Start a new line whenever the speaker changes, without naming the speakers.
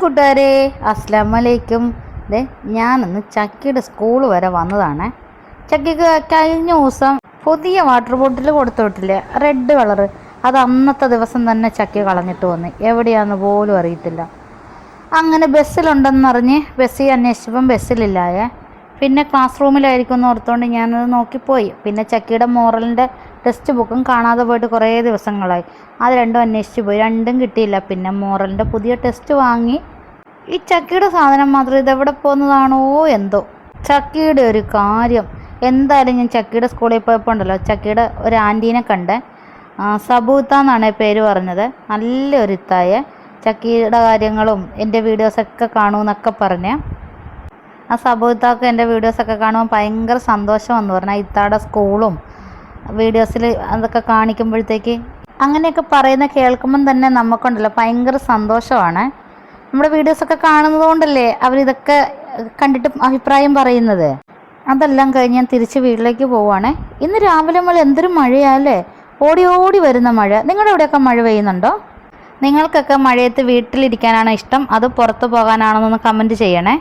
കൂട്ടുകാരെ, അസ്സലാമലൈക്കും. ഞാനൊന്ന് ചക്കിയുടെ സ്കൂൾ വരെ വന്നതാണ്. ചക്കിക്ക് കഴിഞ്ഞ ദിവസം പുതിയ വാട്ടർ ബോട്ടിൽ കൊടുത്തു വിട്ടില്ലേ, റെഡ് കളറ്. അത് അന്നത്തെ ദിവസം തന്നെ ചക്കി കളഞ്ഞിട്ട് വന്ന്, എവിടെയാണെന്ന് പോലും അറിയത്തില്ല. അങ്ങനെ ബസ്സിലുണ്ടെന്നറിഞ്ഞ് ബസ്സിൽ അന്വേഷിച്ചപ്പം ബസ്സിലില്ലായേ. പിന്നെ ക്ലാസ് റൂമിലായിരിക്കും എന്ന് ഓർത്തുകൊണ്ട് ഞാനത് നോക്കിപ്പോയി. പിന്നെ ചക്കിയുടെ മോറലിൻ്റെ ടെക്സ്റ്റ് ബുക്കും കാണാതെ പോയിട്ട് കുറേ ദിവസങ്ങളായി. അത് രണ്ടും അന്വേഷിച്ച് പോയി, രണ്ടും കിട്ടിയില്ല. പിന്നെ മോറലിൻ്റെ പുതിയ ടെക്സ്റ്റ് വാങ്ങി. ഈ ചക്കിയുടെ സാധനം മാത്രം ഇതെവിടെ പോകുന്നതാണോ എന്തോ. ചക്കിയുടെ ഒരു കാര്യം, എന്തായാലും ഞാൻ ചക്കിയുടെ സ്കൂളിൽ പോയപ്പോൾ ഉണ്ടല്ലോ, ചക്കിയുടെ ഒരു ആൻറ്റീനെ കണ്ടേ. സബൂത്ത എന്നാണ് പേര് പറഞ്ഞത്. നല്ലൊരു ഇത്തായ. ചക്കിയുടെ കാര്യങ്ങളും എൻ്റെ വീഡിയോസൊക്കെ കാണുമെന്നൊക്കെ പറഞ്ഞ് ആ സബൂത്താക്ക് എൻ്റെ വീഡിയോസൊക്കെ കാണുമ്പോൾ ഭയങ്കര സന്തോഷമെന്ന് പറഞ്ഞാൽ ഇത്താടെ സ്കൂളും വീഡിയോസിൽ അതൊക്കെ കാണിക്കുമ്പോഴത്തേക്ക് അങ്ങനെയൊക്കെ പറയുന്ന കേൾക്കുമ്പം തന്നെ നമുക്കുണ്ടല്ലോ ഭയങ്കര സന്തോഷമാണ്. നമ്മുടെ വീഡിയോസൊക്കെ കാണുന്നത് കൊണ്ടല്ലേ അവരിതൊക്കെ കണ്ടിട്ട് അഭിപ്രായം പറയുന്നത്. അതെല്ലാം കഴിഞ്ഞ് ഞാൻ തിരിച്ച് വീട്ടിലേക്ക് പോവുകയാണേ. ഇന്ന് രാവിലെ മുതൽ എന്തൊരു മഴയാല്ലേ, ഓടി ഓടി വരുന്ന മഴ. നിങ്ങളുടെ ഇവിടെയൊക്കെ മഴ പെയ്യുന്നുണ്ടോ? നിങ്ങൾക്കൊക്കെ മഴയത്ത് വീട്ടിലിരിക്കാനാണോ ഇഷ്ടം, അത് പുറത്ത് പോകാനാണോ എന്ന് കമൻറ്റ് ചെയ്യണേ.